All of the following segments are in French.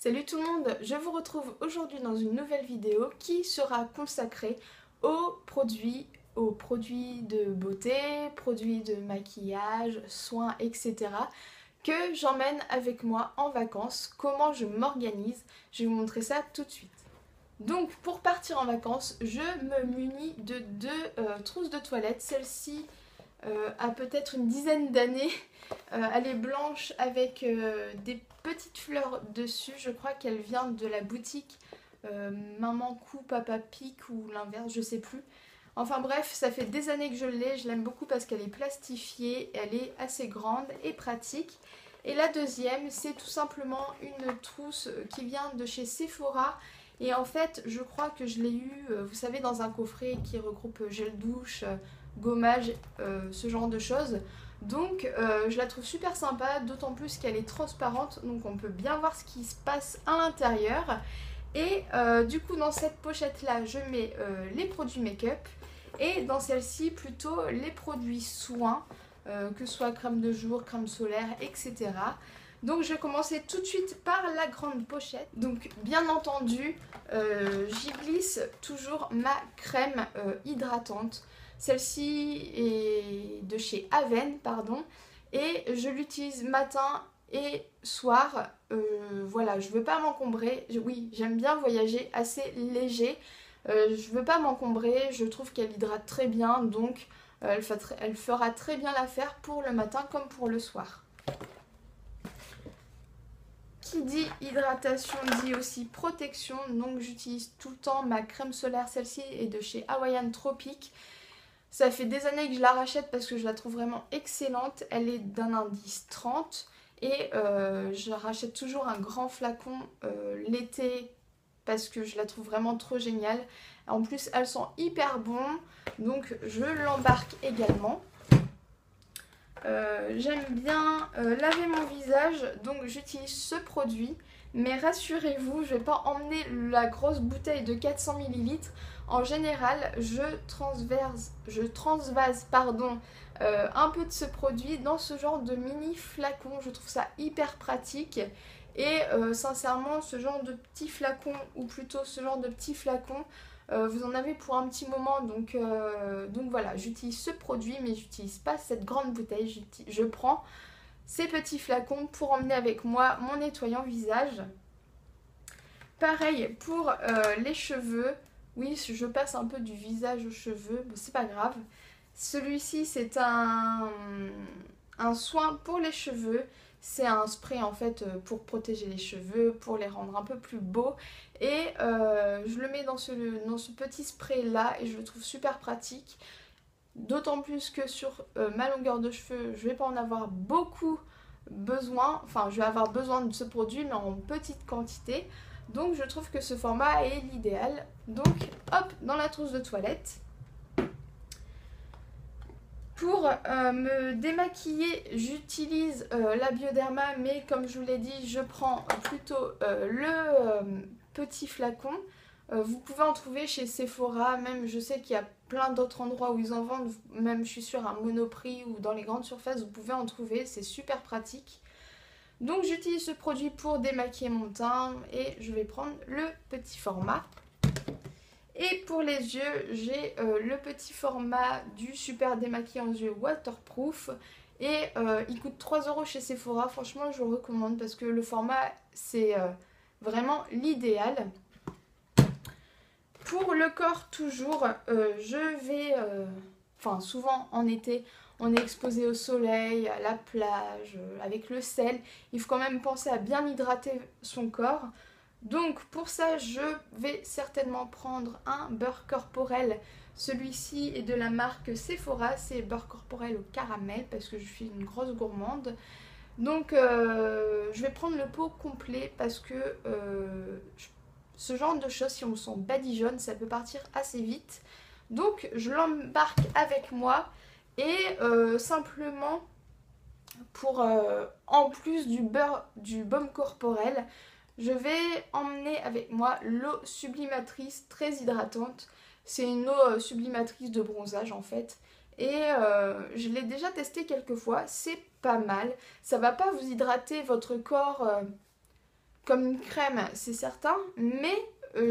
Salut tout le monde, je vous retrouve aujourd'hui dans une nouvelle vidéo qui sera consacrée aux produits de beauté, produits de maquillage, soins, etc. que j'emmène avec moi en vacances, comment je m'organise. Je vais vous montrer ça tout de suite. Donc pour partir en vacances, je me munis de deux trousses de toilette. Celle-ci a peut-être une dizaine d'années. Elle est blanche avec des petites fleurs dessus. Je crois qu'elle vient de la boutique Maman Cou, Papa Pique ou l'inverse, je sais plus. Enfin bref, ça fait des années que je l'ai. Je l'aime beaucoup parce qu'elle est plastifiée, elle est assez grande et pratique. Et la deuxième, c'est tout simplement une trousse qui vient de chez Sephora. Et en fait, je crois que je l'ai eu, vous savez, dans un coffret qui regroupe gel douche, gommage, ce genre de choses. Donc je la trouve super sympa, d'autant plus qu'elle est transparente, donc on peut bien voir ce qui se passe à l'intérieur. Et du coup dans cette pochette là je mets les produits make-up et dans celle-ci plutôt les produits soins, que ce soit crème de jour, crème solaire, etc. Donc je vais commencer tout de suite par la grande pochette. Donc bien entendu j'y glisse toujours ma crème hydratante. Celle-ci est de chez Aven, pardon, et je l'utilise matin et soir. Voilà, je veux pas m'encombrer. Oui, j'aime bien voyager assez léger. Je veux pas m'encombrer. Je trouve qu'elle hydrate très bien, donc elle fera très bien l'affaire pour le matin comme pour le soir. Qui dit hydratation dit aussi protection, donc j'utilise tout le temps ma crème solaire. Celle-ci est de chez Hawaiian Tropic. Ça fait des années que je la rachète parce que je la trouve vraiment excellente. Elle est d'un indice 30 et je rachète toujours un grand flacon l'été parce que je la trouve vraiment trop géniale. En plus, elle sent hyper bon, donc je l'embarque également. J'aime bien laver mon visage, donc j'utilise ce produit. Mais rassurez-vous, je ne vais pas emmener la grosse bouteille de 400 ml. En général, je transvase un peu de ce produit dans ce genre de mini flacon. Je trouve ça hyper pratique. Et sincèrement, ce genre de petit flacon, ou plutôt ce genre de petit flacon, vous en avez pour un petit moment, donc voilà, j'utilise ce produit, mais j'utilise pas cette grande bouteille. Je prends ces petits flacons pour emmener avec moi mon nettoyant visage. Pareil pour les cheveux. Oui, je passe un peu du visage aux cheveux, bon, c'est pas grave. Celui-ci, c'est un soin pour les cheveux. C'est un spray en fait pour protéger les cheveux, pour les rendre un peu plus beaux. Et je le mets dans ce petit spray là et je le trouve super pratique. D'autant plus que sur ma longueur de cheveux, je vais pas en avoir beaucoup besoin. Enfin, je vais avoir besoin de ce produit, mais en petite quantité. Donc je trouve que ce format est l'idéal. Donc hop, dans la trousse de toilette. Pour me démaquiller, j'utilise la Bioderma, mais comme je vous l'ai dit, je prends plutôt le petit flacon. Vous pouvez en trouver chez Sephora, même je sais qu'il y a plein d'autres endroits où ils en vendent, même je suis sûre à Monoprix ou dans les grandes surfaces, vous pouvez en trouver, c'est super pratique. Donc j'utilise ce produit pour démaquiller mon teint et je vais prendre le petit format. Et pour les yeux, j'ai le petit format du super démaquillant yeux waterproof. Et il coûte 3 € chez Sephora. Franchement, je le recommande parce que le format, c'est vraiment l'idéal. Pour le corps, toujours, je vais... Enfin, souvent en été, on est exposé au soleil, à la plage, avec le sel. Il faut quand même penser à bien hydrater son corps. Donc pour ça, je vais certainement prendre un beurre corporel. Celui-ci est de la marque Sephora, c'est beurre corporel au caramel parce que je suis une grosse gourmande. Donc je vais prendre le pot complet parce que ce genre de choses, si on sent badigeonne, ça peut partir assez vite. Donc je l'embarque avec moi et simplement pour en plus du beurre, du baume corporel, je vais emmener avec moi l'eau sublimatrice très hydratante. C'est une eau sublimatrice de bronzage en fait. Et je l'ai déjà testé quelques fois, c'est pas mal. Ça va pas vous hydrater votre corps comme une crème, c'est certain, mais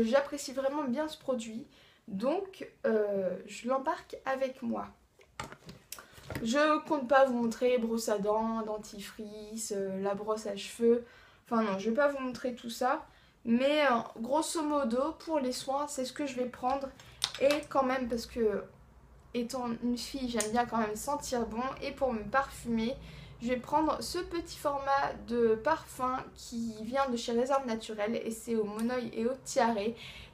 j'apprécie vraiment bien ce produit. Donc je l'embarque avec moi. Je compte pas vous montrer brosse à dents, dentifrice, la brosse à cheveux. Enfin non, je vais pas vous montrer tout ça. Mais grosso modo, pour les soins, c'est ce que je vais prendre. Et quand même, parce que étant une fille, j'aime bien quand même sentir bon. Et pour me parfumer, je vais prendre ce petit format de parfum qui vient de chez Réserve Naturelle. Et c'est au Monoï et au Tiare.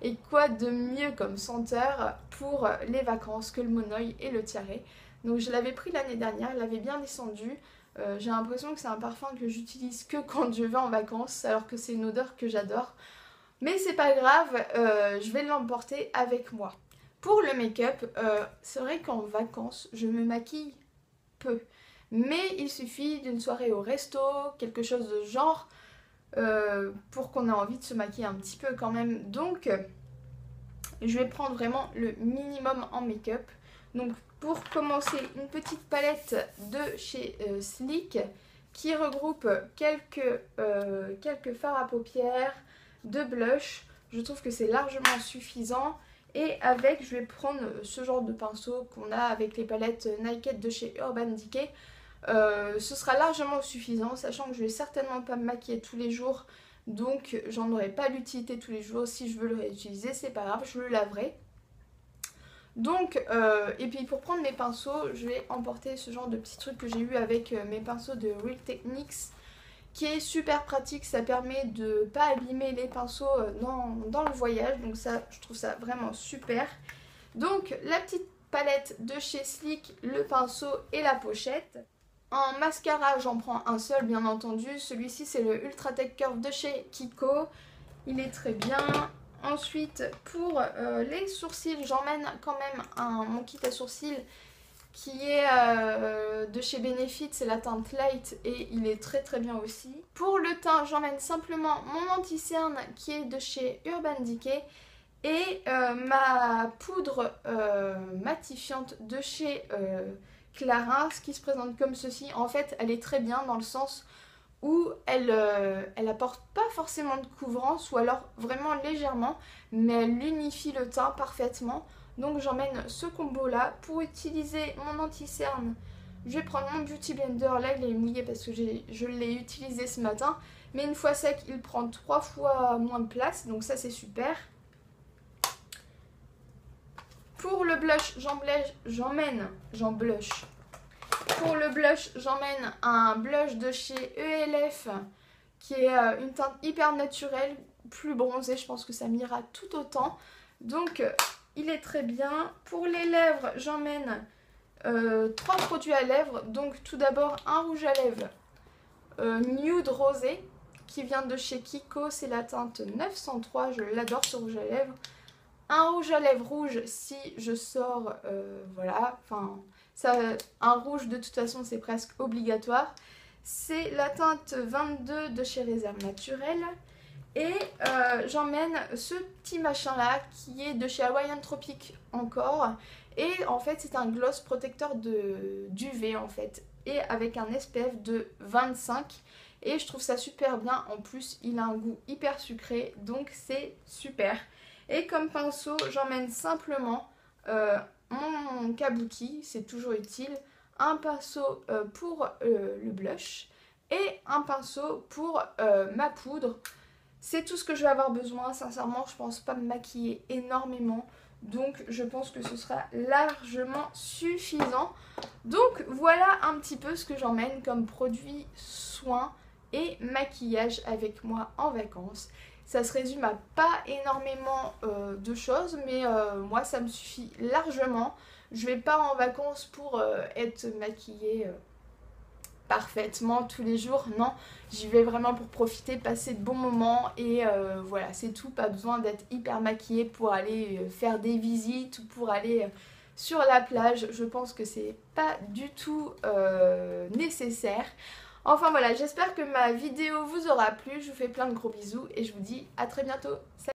Et quoi de mieux comme senteur pour les vacances que le Monoï et le Tiare. Donc je l'avais pris l'année dernière, il avait bien descendu. J'ai l'impression que c'est un parfum que j'utilise que quand je vais en vacances, alors que c'est une odeur que j'adore. Mais c'est pas grave, je vais l'emporter avec moi. Pour le make-up, c'est vrai qu'en vacances, je me maquille peu. Mais il suffit d'une soirée au resto, quelque chose de genre, pour qu'on ait envie de se maquiller un petit peu quand même. Donc, je vais prendre vraiment le minimum en make-up. Donc, pour commencer, une petite palette de chez Sleek qui regroupe quelques fards à paupières, de blush. Je trouve que c'est largement suffisant. Et avec, je vais prendre ce genre de pinceau qu'on a avec les palettes Naked de chez Urban Decay. Ce sera largement suffisant, sachant que je vais certainement pas me maquiller tous les jours. Donc, j'en aurai pas l'utilité tous les jours. Si je veux le réutiliser, c'est pas grave, je le laverai. Donc, et puis pour prendre mes pinceaux, je vais emporter ce genre de petits trucs que j'ai eu avec mes pinceaux de Real Techniques, qui est super pratique. Ça permet de ne pas abîmer les pinceaux dans le voyage, donc ça, je trouve ça vraiment super. Donc, la petite palette de chez Sleek, le pinceau et la pochette. En mascara, j'en prends un seul, bien entendu. Celui-ci, c'est le Ultra Tech Curve de chez Kiko. Il est très bien. Ensuite, pour les sourcils, j'emmène quand même mon kit à sourcils qui est de chez Benefit, c'est la teinte Light et il est très très bien aussi. Pour le teint, j'emmène simplement mon anti-cerne qui est de chez Urban Decay et ma poudre matifiante de chez Clarins qui se présente comme ceci. En fait, elle est très bien dans le sens où elle apporte pas forcément de couvrance ou alors vraiment légèrement, mais elle unifie le teint parfaitement. Donc j'emmène ce combo là. Pour utiliser mon anti-cerne, je vais prendre mon Beauty Blender. Là il est mouillé parce que je l'ai utilisé ce matin, mais une fois sec il prend 3 fois moins de place, donc ça c'est super. Pour le blush, Pour le blush, j'emmène un blush de chez ELF qui est une teinte hyper naturelle, plus bronzée, je pense que ça m'ira tout autant. Donc il est très bien. Pour les lèvres, j'emmène 3 produits à lèvres. Donc tout d'abord un rouge à lèvres nude rosé qui vient de chez Kiko, c'est la teinte 903, je l'adore ce rouge à lèvres. Un rouge à lèvres rouge si je sors, voilà, enfin... Ça, un rouge de toute façon c'est presque obligatoire. C'est la teinte 22 de chez Réserve Naturelle. Et j'emmène ce petit machin là qui est de chez Hawaiian Tropic encore. Et en fait c'est un gloss protecteur d'UV en fait. Et avec un SPF de 25. Et je trouve ça super bien. En plus il a un goût hyper sucré. Donc c'est super. Et comme pinceau j'emmène simplement... mon kabuki, c'est toujours utile, un pinceau pour le blush et un pinceau pour ma poudre. C'est tout ce que je vais avoir besoin, sincèrement je pense pas me maquiller énormément, donc je pense que ce sera largement suffisant. Donc voilà un petit peu ce que j'emmène comme produit soins et maquillage avec moi en vacances. Ça se résume à pas énormément de choses, mais moi ça me suffit largement. Je vais pas en vacances pour être maquillée parfaitement tous les jours, non. J'y vais vraiment pour profiter, passer de bons moments et voilà, c'est tout. Pas besoin d'être hyper maquillée pour aller faire des visites ou pour aller sur la plage. Je pense que c'est pas du tout nécessaire. Enfin voilà, j'espère que ma vidéo vous aura plu, je vous fais plein de gros bisous et je vous dis à très bientôt. Salut!